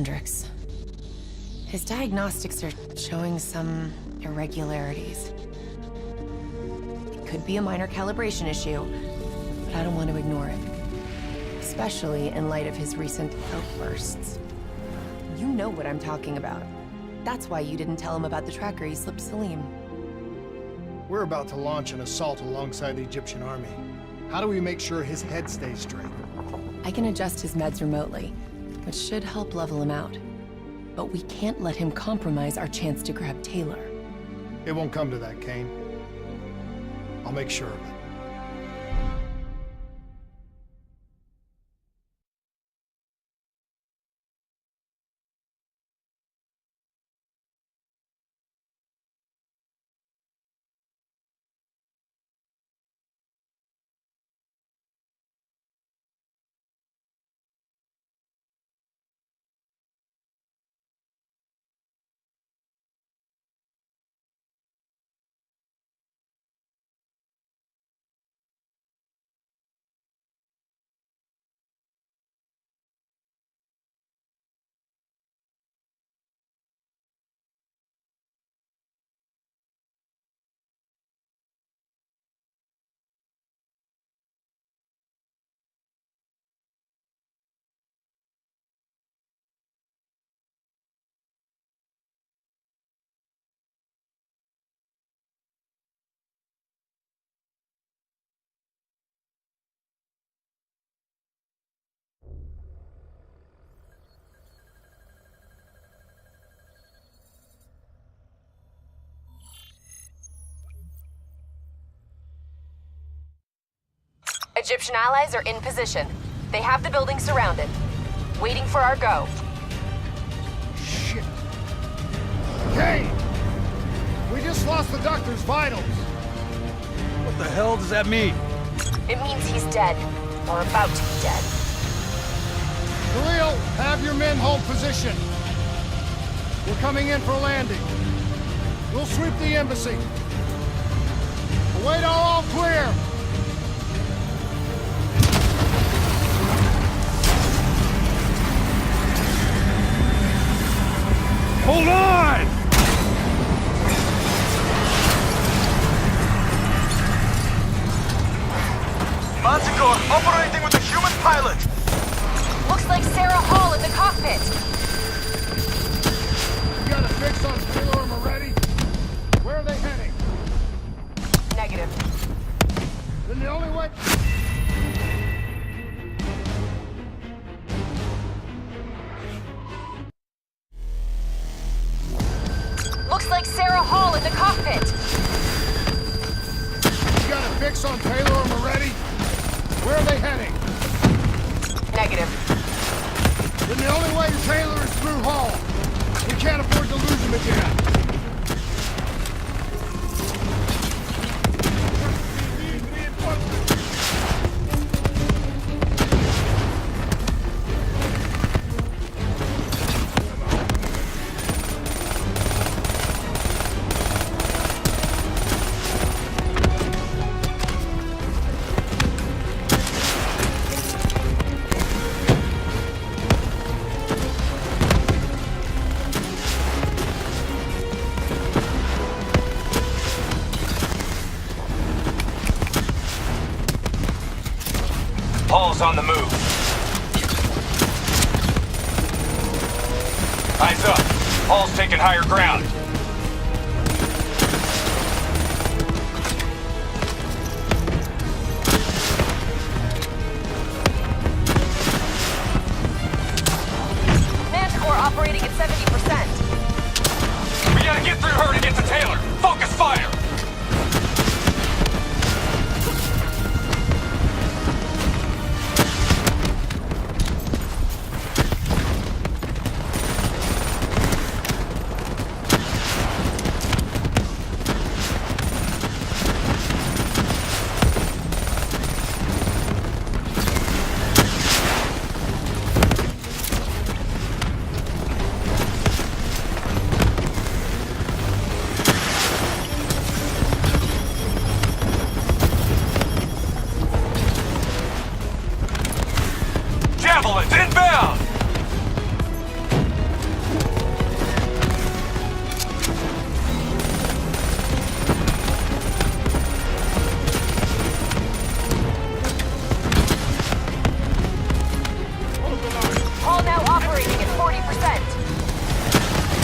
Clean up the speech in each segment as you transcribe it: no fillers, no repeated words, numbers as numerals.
Hendricks. His diagnostics are showing some irregularities. It could be a minor calibration issue, but I don't want to ignore it. Especially in light of his recent outbursts. You know what I'm talking about. That's why you didn't tell him about the tracker he slipped Salim. We're about to launch an assault alongside the Egyptian army. How do we make sure his head stays straight? I can adjust his meds remotely, which should help level him out. But we can't let him compromise our chance to grab Taylor. It won't come to that, Kane. I'll make sure of it. Egyptian allies are in position. They have the building surrounded. Waiting for our go. Shit. Kane! We just lost the doctor's vitals. What the hell does that mean? It means he's dead. Or about to be dead. Khalil, have your men hold position. We're coming in for landing. We'll sweep the embassy. Await all clear. Hold on! Manticore operating with a human pilot! Looks like Sarah Hall in the cockpit. You got a fix on Taylor and Moretti? Where are they heading? Negative. Then the only way... Looks like Sarah Hall in the cockpit. You got a fix on Taylor and Moretti? Where are they heading? Negative. Then the only way to Taylor is through Hall. We can't afford to lose him again. Paul's on the move. Eyes up. Paul's taking higher ground. Manticore operating at 70%. We gotta get through her to get to Taylor. Focus fire!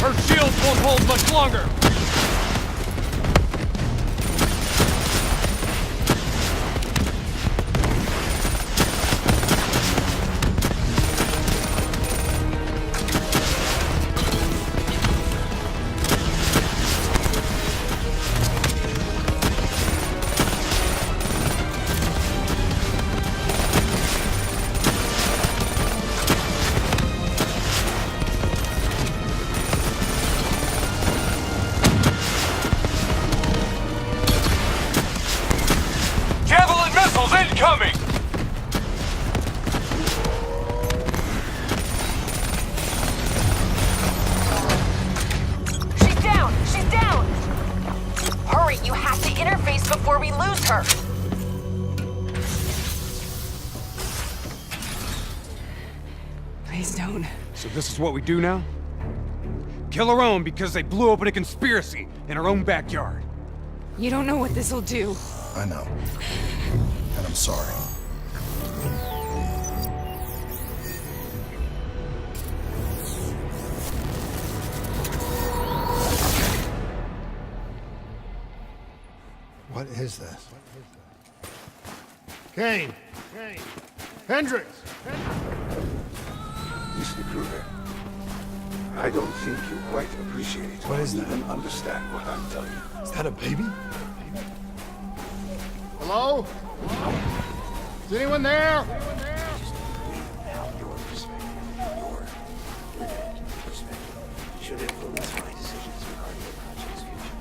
Her shields won't hold much longer! Javelin missiles incoming! She's down! She's down! Hurry, you have to interface before we lose her! Please don't. So this is what we do now? Kill our own because they blew open a conspiracy in our own backyard. You don't know what this'll do. I know. And I'm sorry. What is this? Kane! Kane! Hendricks! Mr. Kruger, I don't think you quite appreciate What is or that? even understand what I'm telling you. Is that a baby? Hello? Is anyone there? Your perspective, your perspective, should influence my decisions regarding the project's future.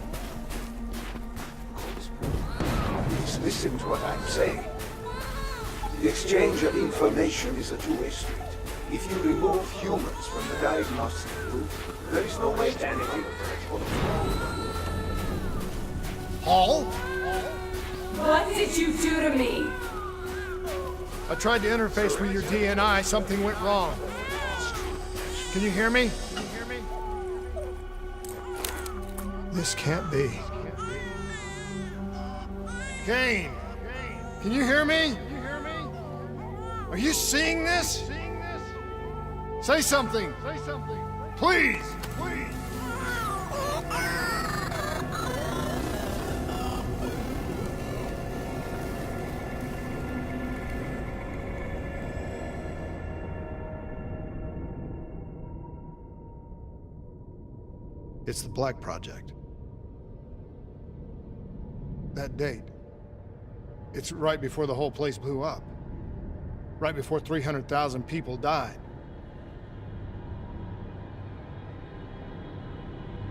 Please listen to what I'm saying. The exchange of information is a two-way street. If you remove humans from the diagnostic group, there is no way to anything for the Paul? What did you do to me? I tried to interface with your DNI. Something went wrong. Can you hear me? This can't be. Kane! Can you hear me? Are you seeing this? Say something! Please! It's the Black Project. That date. It's right before the whole place blew up. Right before 300,000 people died.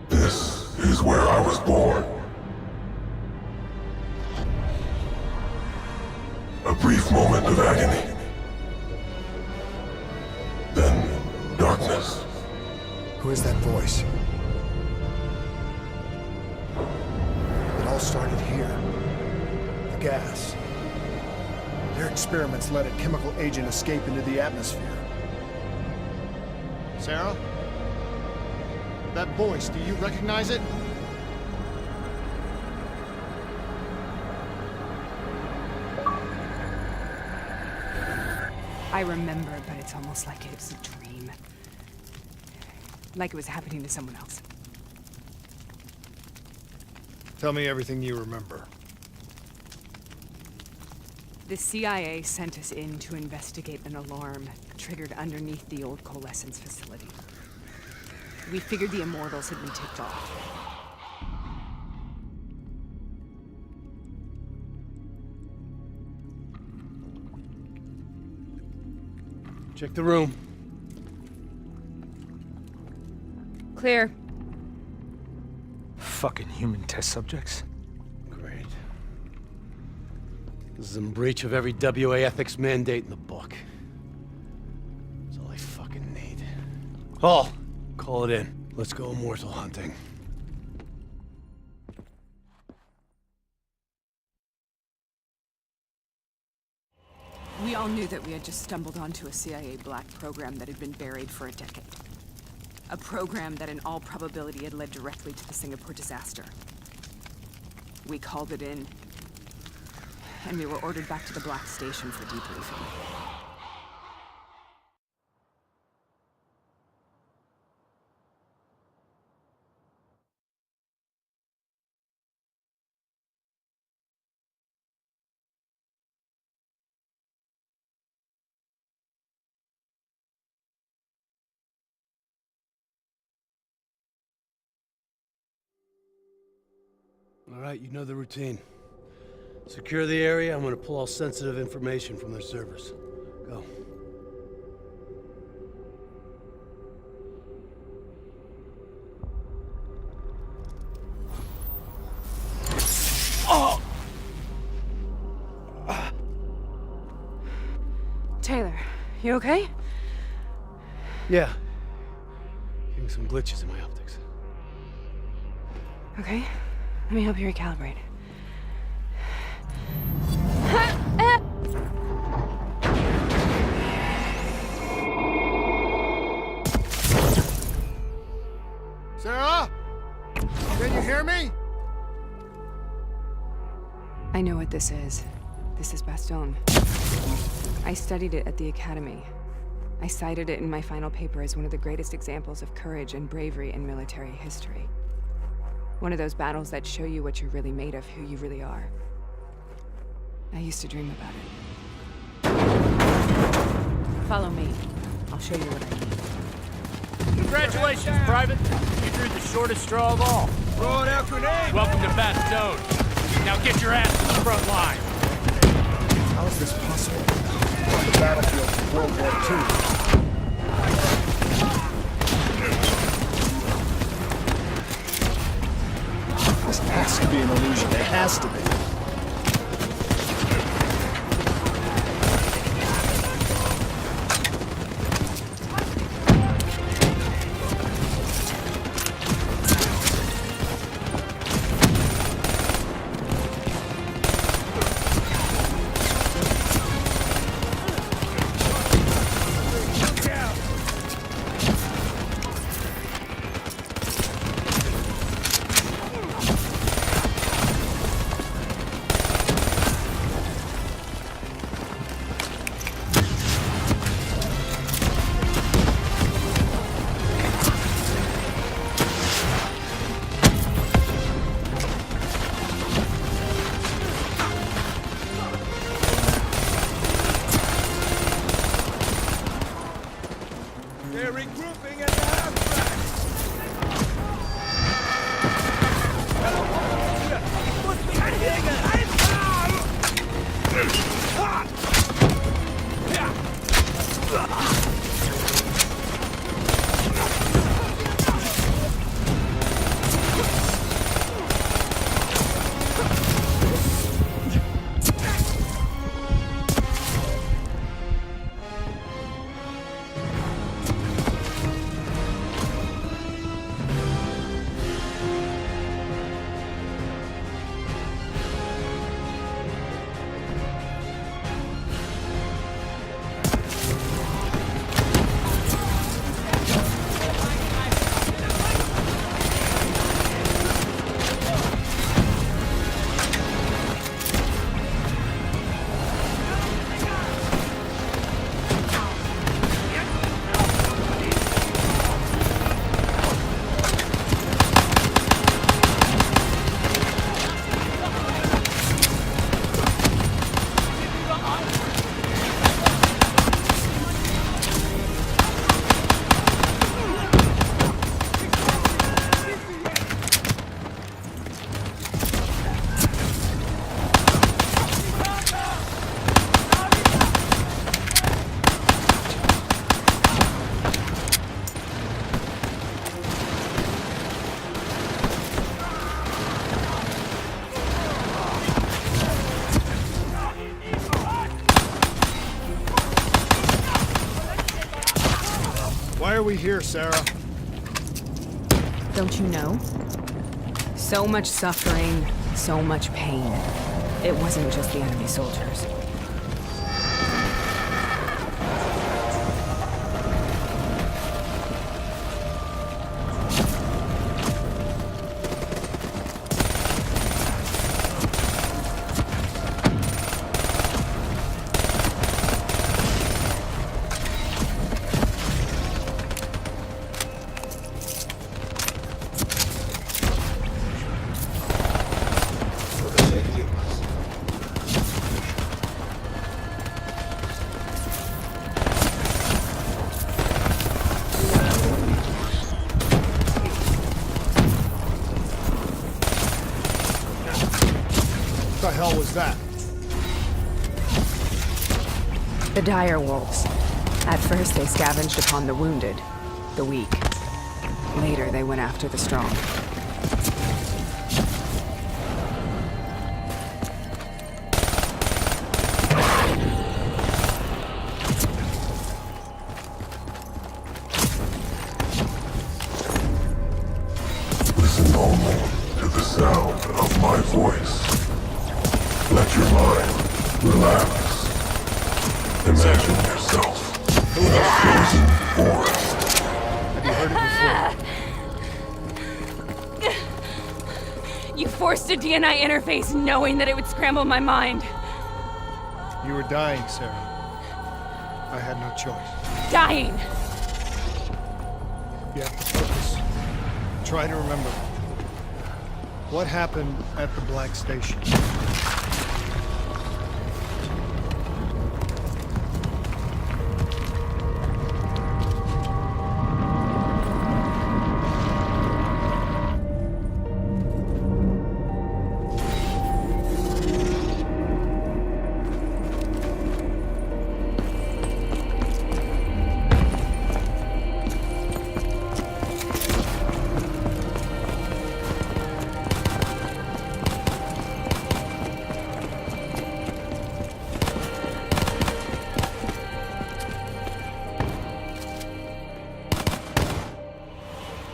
This is where I was born. A brief moment of agony. Then darkness. Who is that voice? It all started here. The gas. Their experiments let a chemical agent escape into the atmosphere. Sarah? That voice, do you recognize it? I remember, but it's almost like it was a dream. Like it was happening to someone else. Tell me everything you remember. The CIA sent us in to investigate an alarm triggered underneath the old coalescence facility. We figured the Immortals had been tipped off. Check the room. Clear. Fucking human test subjects. Great. This is in breach of every WA ethics mandate in the book. That's all I fucking need. Paul, call it in. Let's go immortal hunting. We all knew that we had just stumbled onto a CIA black program that had been buried for a decade. A program that in all probability had led directly to the Singapore disaster. We called it in, and we were ordered back to the Black Station for debriefing. right, you know the routine. Secure the area. I'm gonna pull all sensitive information from their servers. Go. Taylor, you okay? Yeah. Getting some glitches in my optics. Okay. Let me help you recalibrate. Sarah? Can you hear me? I know what this is. This is Baston. I studied it at the Academy. I cited it in my final paper as one of the greatest examples of courage and bravery in military history. One of those battles that show you what you're really made of, who you really are. I used to dream about it. Follow me. I'll show you what I mean. Congratulations, Private. You drew the shortest straw of all. Throwing out grenades! Welcome to Baston. Now get your ass to the front line. How is this possible? On the battlefield of World War II. This has to be an illusion. It has to be. They're regrouping at the half-track! Why are we here, Sarah? Don't you know? So much suffering, so much pain. It wasn't just the enemy soldiers. the hell was that? The dire wolves. At first, they scavenged upon the wounded, the weak. Later, they went after the strong. Listen only to the sound of my voice. Let your mind relax. Imagine yourself in a frozen forest. Have you heard it before? You forced a DNI interface knowing that it would scramble my mind. You were dying, Sarah. I had no choice. Dying! You have to focus. Try to remember. What happened at the Black Station?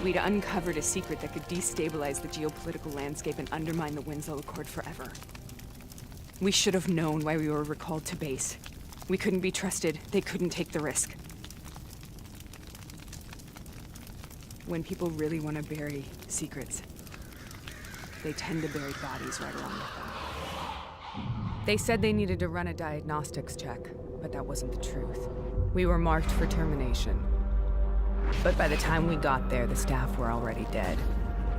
We'd uncovered a secret that could destabilize the geopolitical landscape and undermine the Winslow Accord forever. We should have known why we were recalled to base. We couldn't be trusted. They couldn't take the risk. When people really want to bury secrets, they tend to bury bodies right along with them. They said they needed to run a diagnostics check, but that wasn't the truth. We were marked for termination. But by the time we got there, the staff were already dead.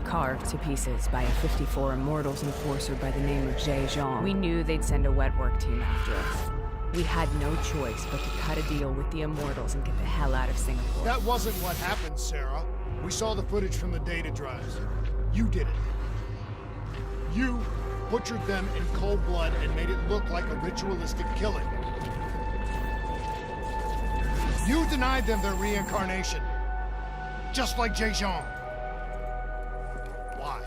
Carved to pieces by a 54 Immortals enforcer by the name of Jay Jean. We knew they'd send a wet work team after us. We had no choice but to cut a deal with the Immortals and get the hell out of Singapore. That wasn't what happened, Sarah. We saw the footage from the data drives. You did it. You butchered them in cold blood and made it look like a ritualistic killing. You denied them their reincarnation. Just like Jay Jean. Why?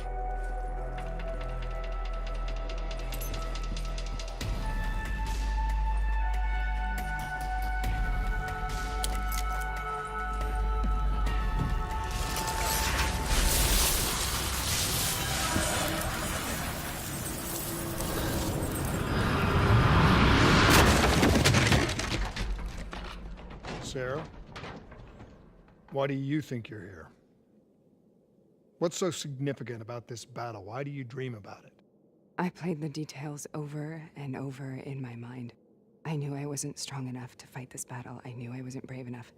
Sarah? Why do you think you're here? What's so significant about this battle? Why do you dream about it? I played the details over and over in my mind. I knew I wasn't strong enough to fight this battle. I knew I wasn't brave enough.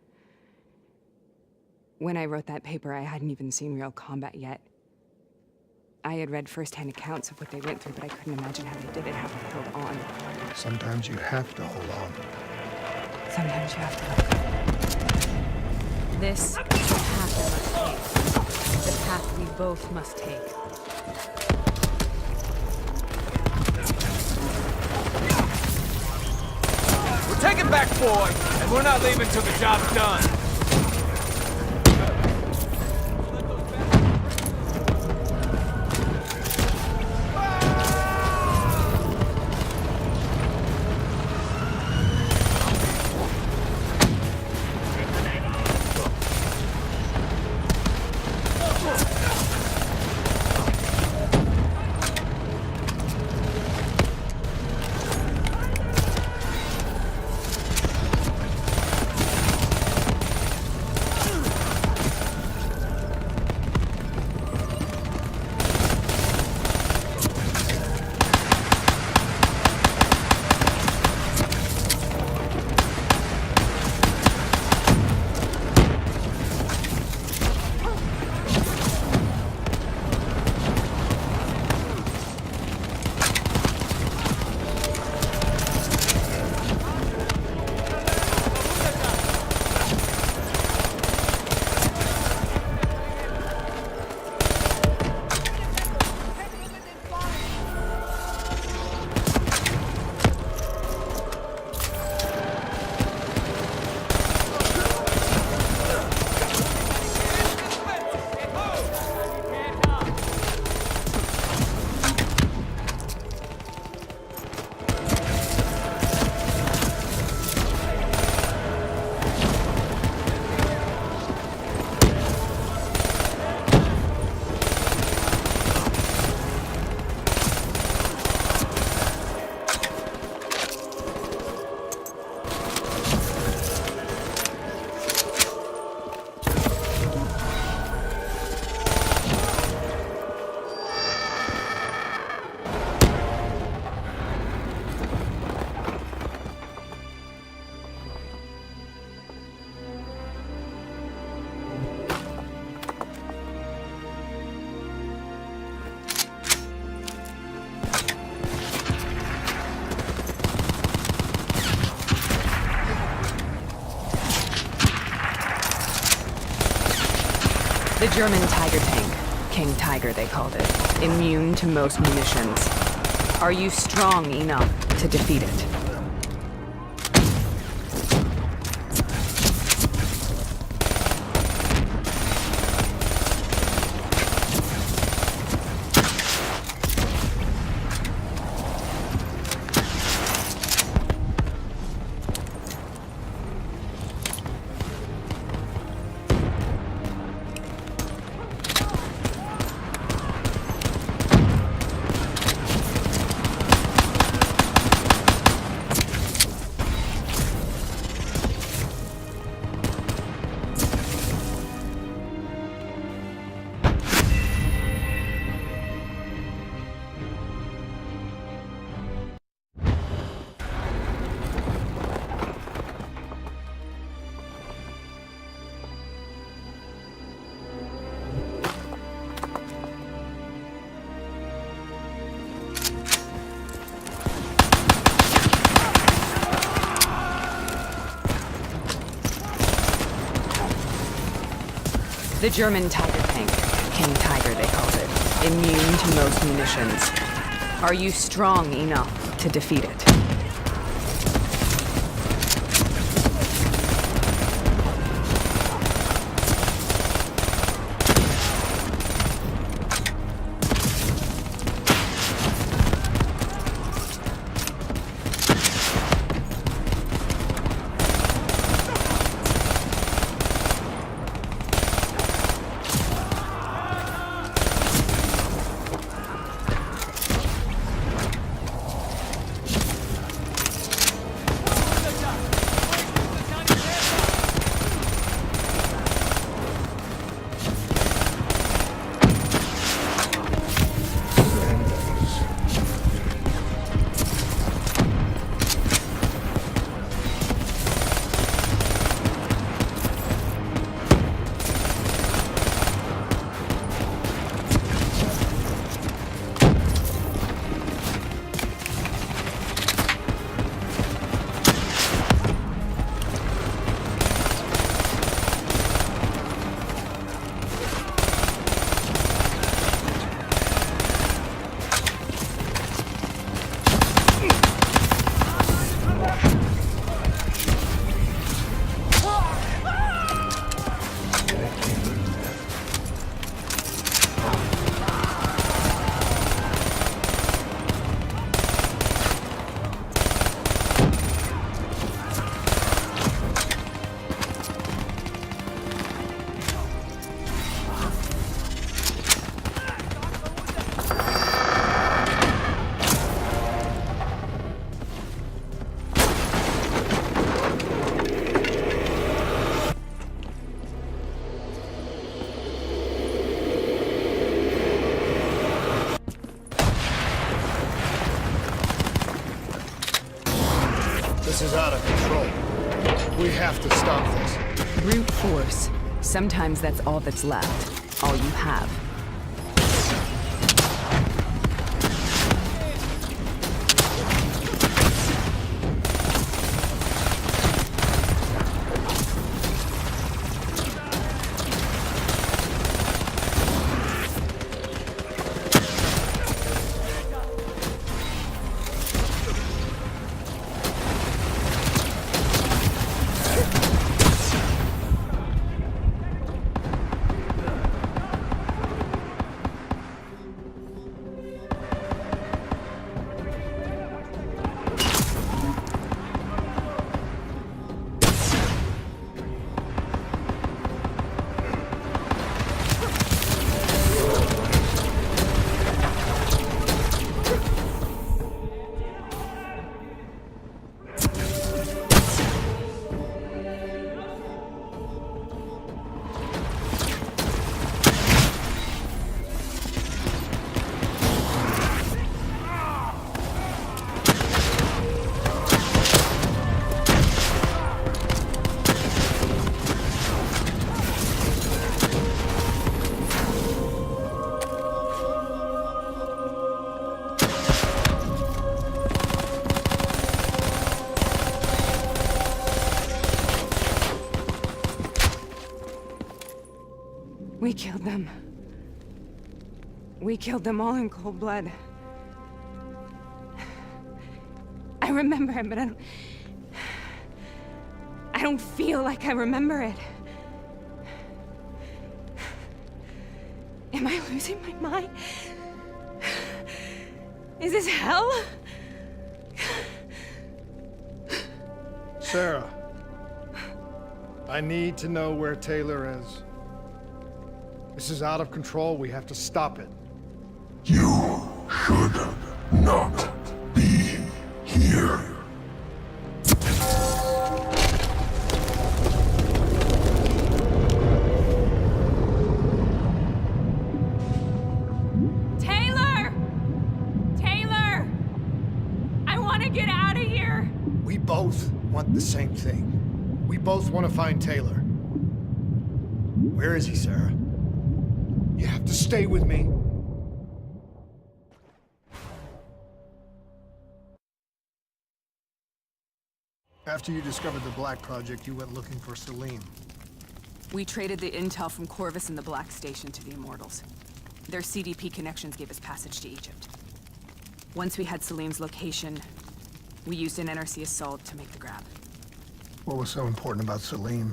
When I wrote that paper, I hadn't even seen real combat yet. I had read first-hand accounts of what they went through, but I couldn't imagine how they did it, how they held on. Sometimes you have to hold on. Sometimes you have to let go. This is the path I must take. The path we both must take. We're taking back Boy, and we're not leaving till the job's done. German Tiger tank. King Tiger, they called it. Immune to most munitions. Are you strong enough to defeat it? The German Tiger tank. King Tiger, they called it. Immune to most munitions. Are you strong enough to defeat it? This is out of control. We have to stop this. Brute force. Sometimes that's all that's left. All you have. killed them. We killed them all in cold blood. I remember it, but I don't feel like I remember it. Am I losing my mind? Is this hell? Sarah, I need to know where Taylor is. This is out of control. We have to stop it. You should not be here. Taylor! Taylor! I want to get out of here! We both want the same thing. We both want to find Taylor. Where is he, Sarah? You have to stay with me. After you discovered the Black Project, you went looking for Salim. We traded the intel from Corvus and the Black Station to the Immortals. Their CDP connections gave us passage to Egypt. Once we had Salim's location, we used an NRC assault to make the grab. What was so important about Salim?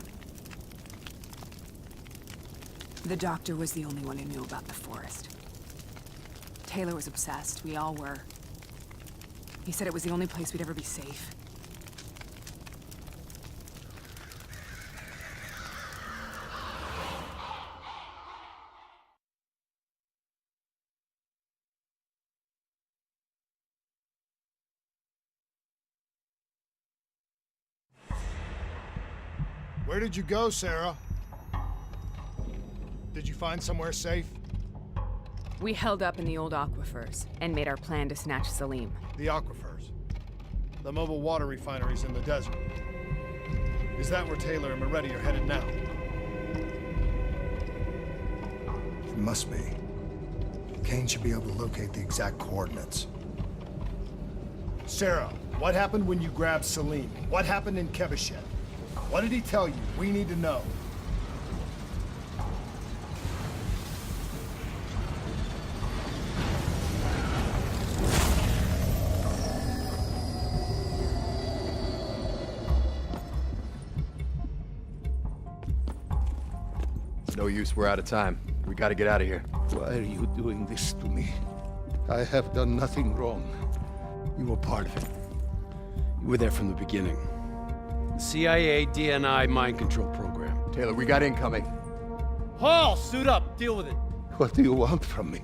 The doctor was the only one who knew about the forest. Taylor was obsessed. We all were. He said it was the only place we'd ever be safe. Where did you go, Sarah? Did you find somewhere safe? We held up in the old aquifers and made our plan to snatch Salim. The aquifers. The mobile water refineries in the desert. Is that where Taylor and Moretti are headed now? It must be. Kane should be able to locate the exact coordinates. Sarah, what happened when you grabbed Salim? What happened in Kevashet? What did he tell you? We need to know. No use, we're out of time. We gotta get out of here. Why are you doing this to me? I have done nothing wrong. You were part of it. You were there from the beginning. The CIA DNI mind control program. Taylor, we got incoming. Hall, suit up. Deal with it. What do you want from me?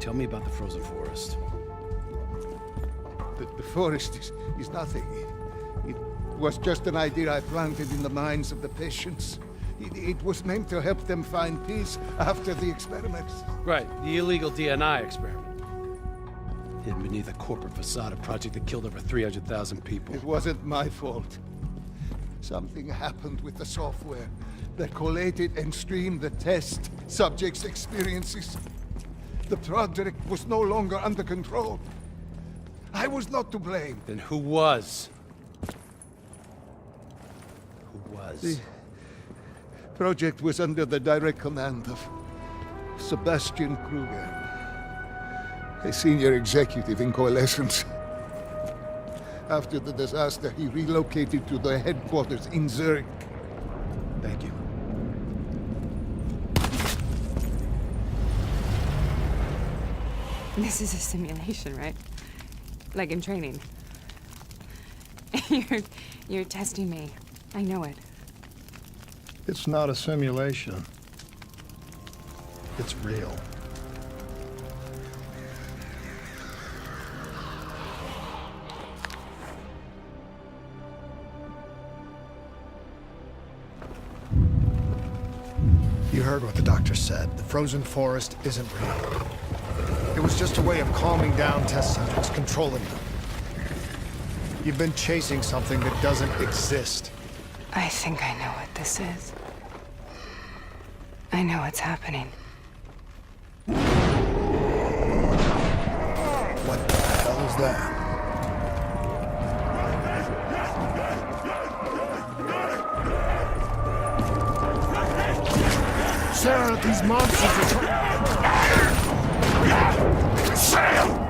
Tell me about the frozen forest. The forest is nothing. It was just an idea I planted in the minds of the patients. It was meant to help them find peace after the experiments. Right, the illegal DNI experiment. Hidden beneath a corporate facade, a project that killed over 300,000 people. It wasn't my fault. Something happened with the software that collated and streamed the test subjects' experiences. The project was no longer under control. I was not to blame. Then who was? Who was? The project was under the direct command of Sebastian Kruger, a senior executive in Coalescence. After the disaster, he relocated to the headquarters in Zurich. Thank you. This is a simulation, right? Like in training. You're testing me. I know it. It's not a simulation. It's real. You heard what the doctor said. The frozen forest isn't real. It was just a way of calming down test subjects, controlling them. You've been chasing something that doesn't exist. I think I know what this is. I know what's happening. What the hell is that? Sarah, these monsters are trying... Sam!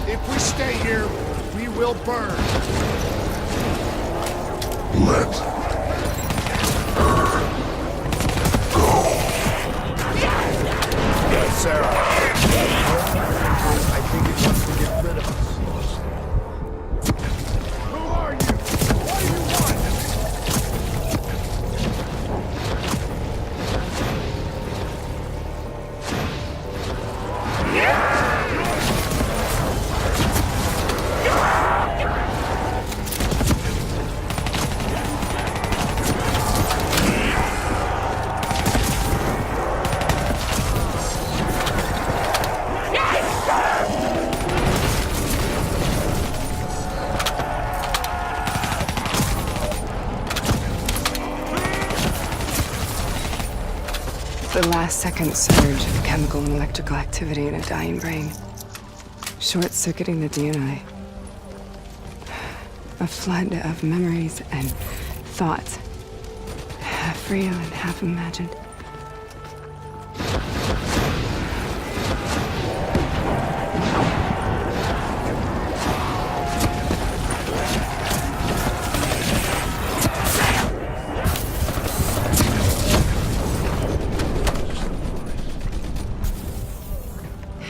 If we stay here, we will burn. Let her go. Sarah. I think it wants to get rid of us. Who are you? What do you want? The last-second surge of chemical and electrical activity in a dying brain. Short-circuiting the DNA. A flood of memories and thoughts. Half real and half imagined.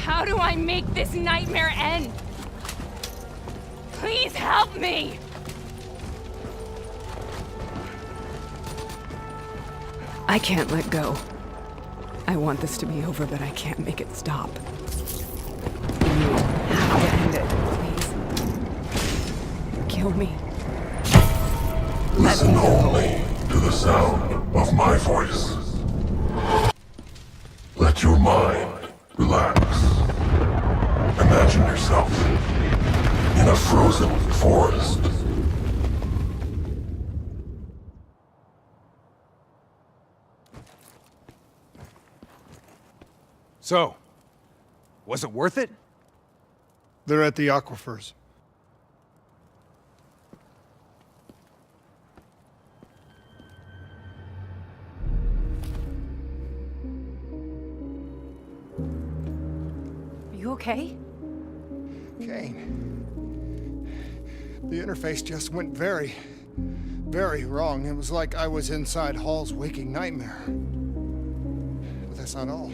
How do I make this nightmare end? Please help me! I can't let go. I want this to be over, but I can't make it stop. You have to end it, please. Kill me. Listen only to the sound of my voice. Let your mind relax. Imagine yourself in a frozen forest. So, was it worth it? They're at the aquifers. Are you okay? Kane. The interface just went very wrong. It was like I was inside Hall's waking nightmare. But that's not all.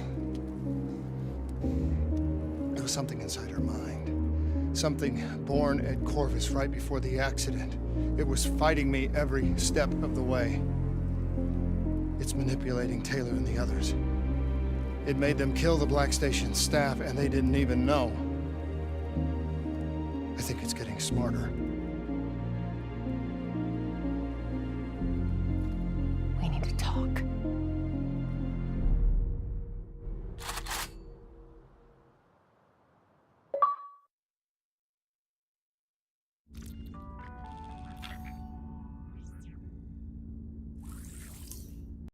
There was something inside her mind. Something born at Corvus right before the accident. It was fighting me every step of the way. It's manipulating Taylor and the others. It made them kill the Black Station staff, and they didn't even know. I think it's getting smarter.